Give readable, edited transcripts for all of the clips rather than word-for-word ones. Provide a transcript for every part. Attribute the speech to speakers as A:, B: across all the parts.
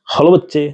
A: Hello बच्चे।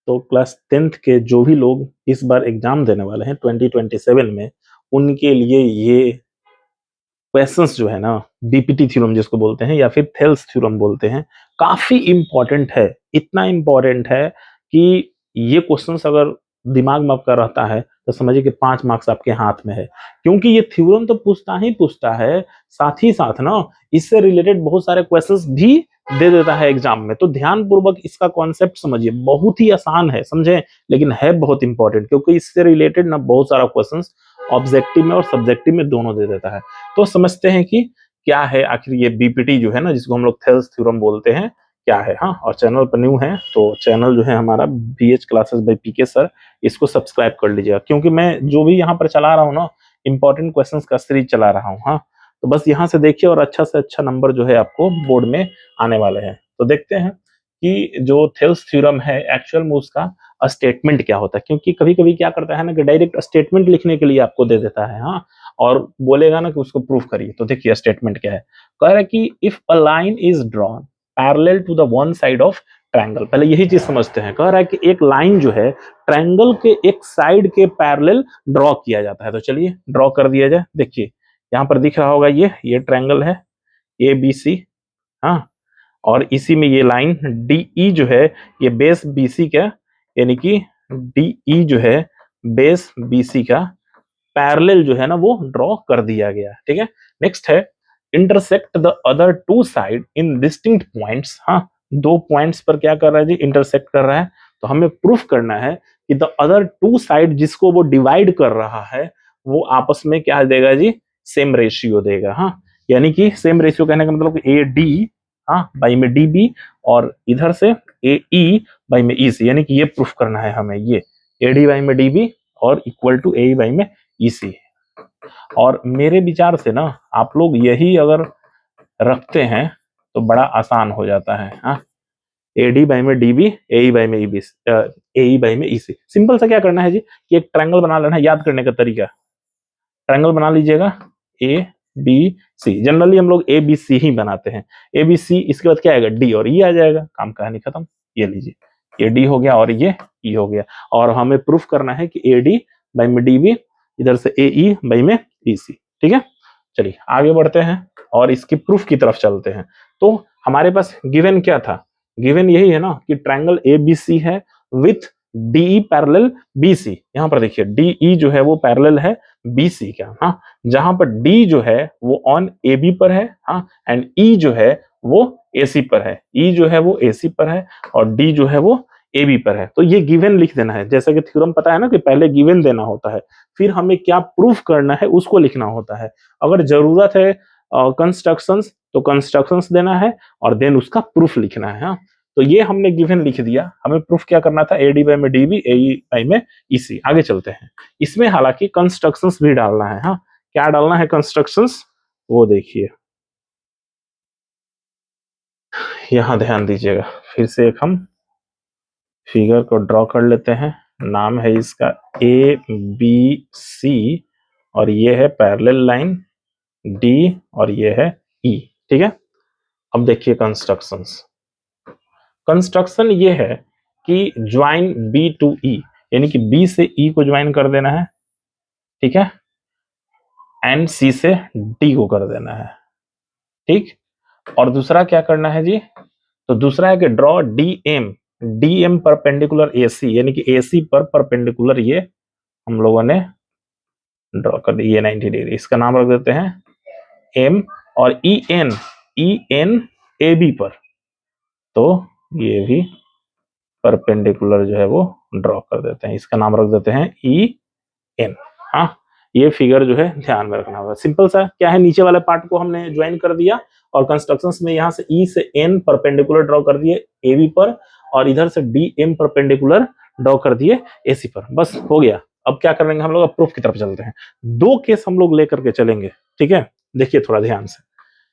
A: तो class 10th के जो भी लोग इस बार एग्जाम देने वाले हैं 2027 में, उनके लिए ये क्वेश्चंस जो है ना, बीपीटी थ्योरम जिसको बोलते हैं या फिर थेल्स थ्योरम बोलते हैं, काफी इंपॉर्टेंट है। इतना इंपॉर्टेंट है कि ये क्वेश्चंस अगर दिमाग में आपका रहता है तो समझिए कि 5 मार्क्स आपके हाथ में है। क्योंकि ये थ्योरम तो पूछता ही पूछता है, साथ ही साथ ना इससे रिलेटेड बहुत सारे क्वेश्चंस भी दे देता है एग्जाम में। तो ध्यान पूर्वक इसका कॉन्सेप्ट समझिए, बहुत ही आसान है समझे, लेकिन है बहुत इंपॉर्टेंट, क्योंकि इससे रिलेटेड ना बहुत सारा क्वेश्चंस ऑब्जेक्टिव में और सब्जेक्टिव में दोनों दे देता है। तो समझते हैं कि क्या है आखिर ये बीपीटी जो है ना, जिसको हम लोग थेल्स थ्योरम बोलते हैं, क्या है। हाँ, और चैनल पर न्यू है तो चैनल जो है हमारा BH classes by PK sir, इसको सब्सक्राइब कर लीजिएगा, क्योंकि मैं जो भी यहाँ पर चला रहा हूँ ना, इंपॉर्टेंट क्वेश्चंस का सीरीज चला रहा हूँ। हाँ, तो बस यहाँ से देखिए और अच्छा से अच्छा नंबर जो है आपको बोर्ड में आने वाले हैं। तो देखते हैं कि जो थेल्स थ्योरम है एक्चुअल में उसका स्टेटमेंट क्या होता है, क्योंकि कभी कभी क्या करता है ना कि डायरेक्ट स्टेटमेंट लिखने के लिए आपको दे देता है। हाँ, और बोलेगा ना कि उसको प्रूफ करिए। तो देखिए स्टेटमेंट क्या है। कह रहा है कि if a line is drawn parallel to the one side of triangle, पहले यही चीज समझते हैं। कह रहा है कि एक लाइन जो है ट्रायंगल के एक साइड के पैरेलल ड्रॉ किया जाता है। तो चलिए ड्रॉ कर दिया जाए। देखिए यहाँ पर दिख रहा होगा, ये ट्रायंगल है ए बी सी। हाँ, और इसी में ये लाइन डी ई जो है, ये बेस बीसी का, यानी कि डी ई जो है बेस बीसी का पैरेलल जो है ना वो ड्रॉ कर दिया गया। ठीक है, नेक्स्ट है intersect the other two side in distinct points. हाँ, दो पॉइंट्स पर क्या कर रहा है जी, इंटरसेक्ट कर रहा है। तो हमें प्रूफ करना है कि द अदर टू साइड जिसको वो डिवाइड कर रहा है, वो आपस में क्या देगा जी, सेम रेशियो देगा। हाँ, यानी कि सेम रेशियो कहने का मतलब ए डी, हाँ, बाई में डी बी, और इधर से ए ई बाई में ई सी, यानी कि ये प्रूफ करना है हमें, ये ए डी बाई में डी बी और equal to A E by में इसी। और मेरे विचार से ना आप लोग यही अगर रखते हैं तो बड़ा आसान हो जाता है। हाँ, ए डी बाई में D B, A E by में E B, A E by में ई सी। सिंपल सा क्या करना है जी, कि एक ट्रायंगल बना लेना है। याद करने का तरीका, ट्रायंगल बना लीजिएगा ए बी सी। जनरली हम लोग ए बी सी ही बनाते हैं, ए बी सी, इसके बाद क्या आएगा, डी और ई आ जाएगा, काम कहानी खत्म। ये लीजिए, ये डी हो गया और ये ई हो गया। और हमें प्रूफ करना है कि ए डी बाई में डी बी, इधर से ए ई बाई में ई सी। ठीक है, चलिए आगे बढ़ते हैं और इसकी प्रूफ की तरफ चलते हैं। तो हमारे पास गिवन क्या था, गिवन यही है ना कि ट्रायंगल ए बी सी है with D E parallel B C. यहां पर देखिए डीई जो है वो पैरेलल है बी सी का। हाँ, जहां पर डी जो है वो ऑन ए बी पर है, हाँ, एंड ई जो है वो ए सी पर है, ई जो है वो ए सी पर है और डी जो है वो ए बी पर है। तो ये गिवन लिख देना है। जैसा कि थ्योरम पता है ना कि पहले गिवन देना होता है, फिर हमें क्या प्रूफ करना है उसको लिखना होता है। अगर जरूरत है कंस्ट्रक्शंस तो कंस्ट्रक्शंस देना है और देन उसका प्रूफ लिखना है। हाँ, तो ये हमने गिवन लिख दिया। हमें प्रूफ क्या करना था, ए डी बाई में D B, A E by में ई सी। आगे चलते हैं, इसमें हालांकि कंस्ट्रक्शंस भी डालना है। हाँ, क्या डालना है कंस्ट्रक्शंस, वो देखिए यहां ध्यान दीजिएगा। फिर से एक हम फिगर को ड्रॉ कर लेते हैं। नाम है इसका ए बी सी और ये है पैरेलल लाइन डी और ये है ई। ठीक है, अब देखिए कंस्ट्रक्शंस। कंस्ट्रक्शन ये है कि ज्वाइन बी टू ई, यानी कि बी से ई को ज्वाइन कर देना है। ठीक है, एंड सी से डी को कर देना है। ठीक, और दूसरा क्या करना है जी, तो दूसरा है कि draw D M perpendicular A C, यानी कि ए सी पर परपेंडिकुलर ये हम लोगों ने ड्रॉ कर दी, ये 90 डिग्री। इसका नाम रख देते हैं एम, और ई एन ए बी पर, तो ये भी परपेंडिकुलर जो है वो ड्रॉ कर देते हैं। इसका नाम रख देते हैं ई एन। हाँ, ये फिगर जो है ध्यान में रखना होगा। सिंपल सा क्या है, नीचे वाले पार्ट को हमने ज्वाइन कर दिया और कंस्ट्रक्शंस में यहाँ से ई से एन परपेंडिकुलर ड्रॉ कर दिए ए बी पर, और इधर से डी एम परपेंडिकुलर ड्रॉ कर दिए ए सी पर। बस हो गया। अब क्या करेंगे हम लोग, अब प्रूफ की तरफ चलते हैं। दो केस हम लोग लेकर के चलेंगे। ठीक है, देखिए थोड़ा ध्यान से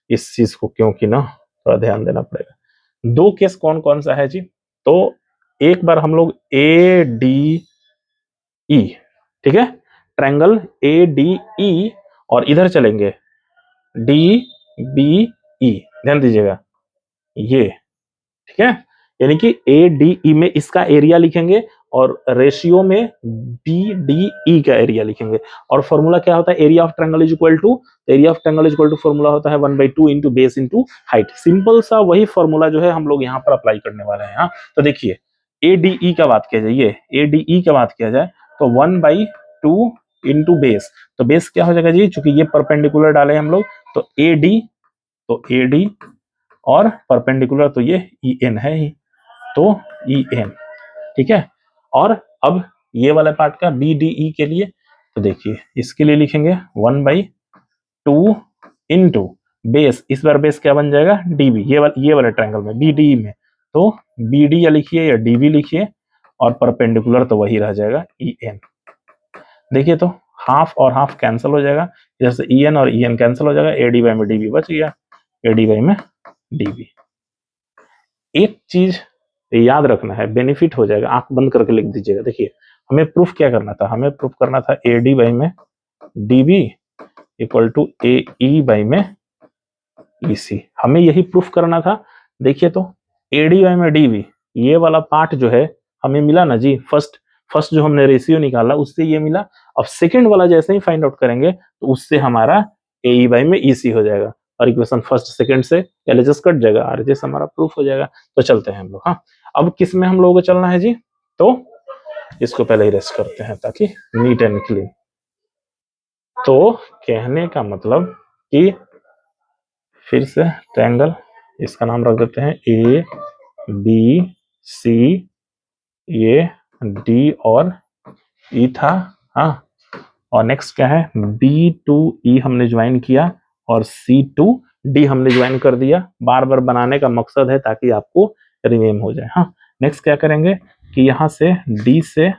A: इस चीज को, क्योंकि ना थोड़ा ध्यान देना पड़ेगा। दो केस कौन कौन सा है जी, तो एक बार हम लोग ए डी ई, ठीक है, ट्रायंगल ए डी ई, और इधर चलेंगे डी बी ई। ध्यान दीजिएगा ये, ठीक है, यानी कि ADE में इसका एरिया लिखेंगे और रेशियो में BDE का एरिया लिखेंगे। और फॉर्मूला क्या होता है, area of triangle is equal to, area of triangle is equal to formula होता है 1/2 into base into height. Simple सा वही फॉर्मूला जो है हम लोग यहाँ पर अप्लाई करने वाले हैं। हाँ, तो देखिए ADE का बात किया जाए, ये ADE का बात किया जाए तो 1/2 इंटू बेस, तो बेस क्या हो जाएगा जी, चूंकि ये परपेंडिकुलर डाले हम लोग तो AD और परपेंडिकुलर तो ये EN है ही, तो EN, ठीक है। और अब ये वाला पार्ट का BDE के लिए, तो देखिए इसके लिए लिखेंगे 1/2 इंटू बेस, इस बार बेस क्या बन जाएगा DB, ये वाले ट्रायंगल में BDE में, तो BD या लिखिए या DB लिखिए और परपेंडिकुलर तो वही रह जाएगा EN। देखिए तो हाफ और हाफ कैंसिल हो जाएगा, जैसे EN और EN कैंसिल हो जाएगा, AD में DB बच गया, AD में DB। एक चीज याद रखना है, बेनिफिट हो जाएगा, आंख बंद करके लिख दीजिएगा। देखिए हमें प्रूफ क्या करना था, हमें प्रूफ करना था AD में DB इक्वल टू AE में EC, हमें यही प्रूफ करना था। देखिए तो AD में DB ये वाला पार्ट जो है हमें मिला ना जी, फर्स्ट जो हमने रेशियो निकाला उससे ये मिला। अब सेकंड वाला जैसे ही फाइंड आउट करेंगे तो उससे हमारा AE में EC हो जाएगा और इक्वेशन फर्स्ट सेकंड से LHS कट जाएगा, RHS हमारा प्रूफ हो जाएगा। तो चलते हैं हम लोग। हाँ, अब किस में हम लोगों को चलना है जी, तो इसको पहले ही रेस्ट करते हैं ताकि नीट एंड क्लीन। तो कहने का मतलब कि फिर से ट्रायंगल, इसका नाम रख देते हैं ABC, ये D और E था। हाँ, और नेक्स्ट क्या है, B2E हमने ज्वाइन किया और C2D हमने ज्वाइन कर दिया। बार बार बनाने का मकसद है ताकि आपको रिमेम हो जाए। हाँ, नेक्स्ट क्या करेंगे कि यहाँ से D से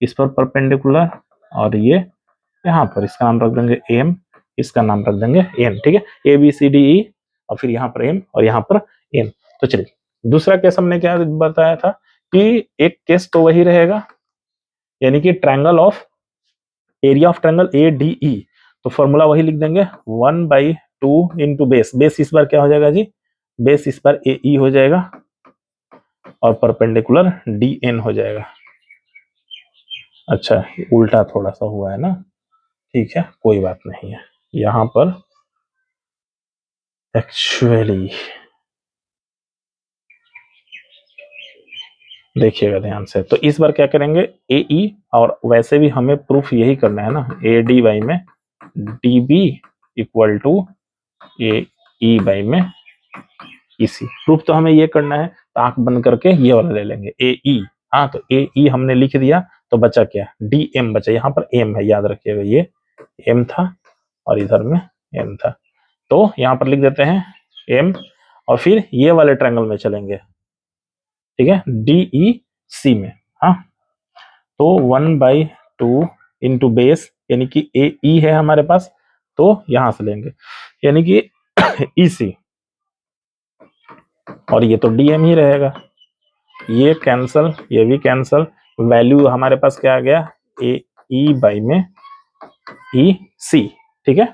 A: इस पर परपेंडिकुलर और ये यहाँ पर इसका नाम रख देंगे M, इसका नाम रख देंगे N, ठीक है, ABCDE और फिर यहाँ पर M और यहाँ पर N। तो चलिए दूसरा केस हमने क्या बताया था कि एक केस तो वही रहेगा, यानी कि triangle of area of triangle ADE, तो फॉर्मूला वही लिख देंगे 1/2 इंटू बेस इस बार क्या हो जाएगा जी, बेस इस बार AE हो जाएगा और परपेंडिकुलर DN हो जाएगा। अच्छा, उल्टा थोड़ा सा हुआ है ना, ठीक है कोई बात नहीं है। यहां पर एक्चुअली देखिएगा ध्यान से, तो इस बार क्या करेंगे AE, और वैसे भी हमें प्रूफ यही करना है ना, AD में DB इक्वल टू AE में EC, प्रूफ तो हमें ये करना है। तो आंख बंद करके ये वाला ले लेंगे AE। हाँ, तो AE हमने लिख दिया तो बचा क्या, DM बचा, यहाँ पर M है, याद रखिएगा ये M था और इधर में N था, तो यहाँ पर लिख देते हैं M और फिर ये वाले ट्रायंगल में चलेंगे, ठीक है, DEC में। हाँ, तो 1/2 इंटू बेस, यानी कि AE है हमारे पास, तो यहां से लेंगे यानी कि EC और ये तो DM ही रहेगा, ये कैंसल, ये भी कैंसल, वैल्यू हमारे पास क्या आ गया AE में EC, ठीक है,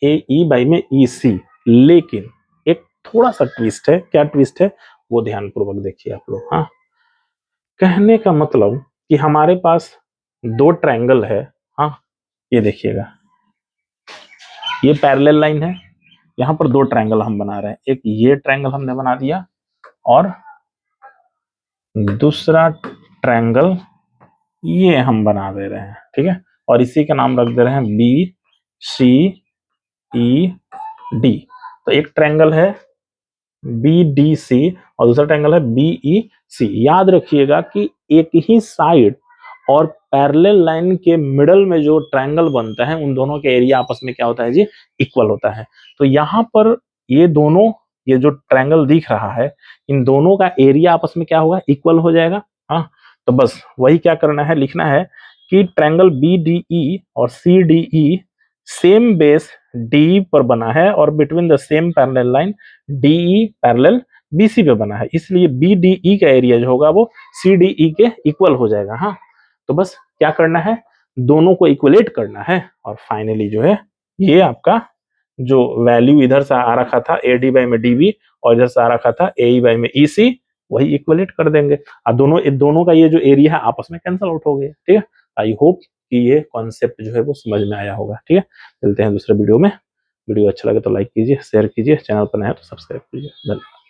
A: AE में EC। लेकिन एक थोड़ा सा ट्विस्ट है, क्या ट्विस्ट है वो ध्यानपूर्वक देखिए आप लोग। हाँ, कहने का मतलब कि हमारे पास दो ट्रायंगल है। हाँ, ये देखिएगा, ये पैरेलल लाइन है, यहाँ पर दो ट्रायंगल हम बना रहे हैं, एक ये ट्रायंगल हमने बना दिया और दूसरा ट्रायंगल ये हम बना दे रहे हैं, ठीक है, और इसी का नाम रख दे रहे हैं BCED। तो एक ट्रायंगल है BDC और दूसरा ट्रायंगल है BEC। याद रखिएगा कि एक ही साइड और पैरेलल लाइन के मिडल में जो ट्रायंगल बनता है उन दोनों के एरिया आपस में क्या होता है जी, इक्वल होता है। तो यहाँ पर ये दोनों, ये जो ट्रायंगल दिख रहा है इन दोनों का एरिया आपस में क्या होगा, इक्वल हो जाएगा। हाँ, तो बस वही क्या करना है, लिखना है कि ट्रायंगल BDE और CDE सेम बेस DE पर बना है और between the same parallel line DE parallel BC पे बना है, इसलिए BDE का एरिया जो होगा वो CDE के इक्वल हो जाएगा। हाँ, तो बस क्या करना है, दोनों को इक्वलेट करना है और फाइनली जो है ये आपका जो वैल्यू इधर से आ रखा था AD में DB और इधर से आ रखा था AE में EC, वही इक्वलेट कर देंगे। दोनों का ये जो एरिया है आपस में कैंसल आउट हो गया। ठीक है, आई होप कि ये कॉन्सेप्ट जो है वो समझ में आया होगा। ठीक है, मिलते हैं दूसरे वीडियो में। वीडियो अच्छा लगे तो लाइक कीजिए, शेयर कीजिए, चैनल पर नया है तो सब्सक्राइब कीजिए। धन्यवाद।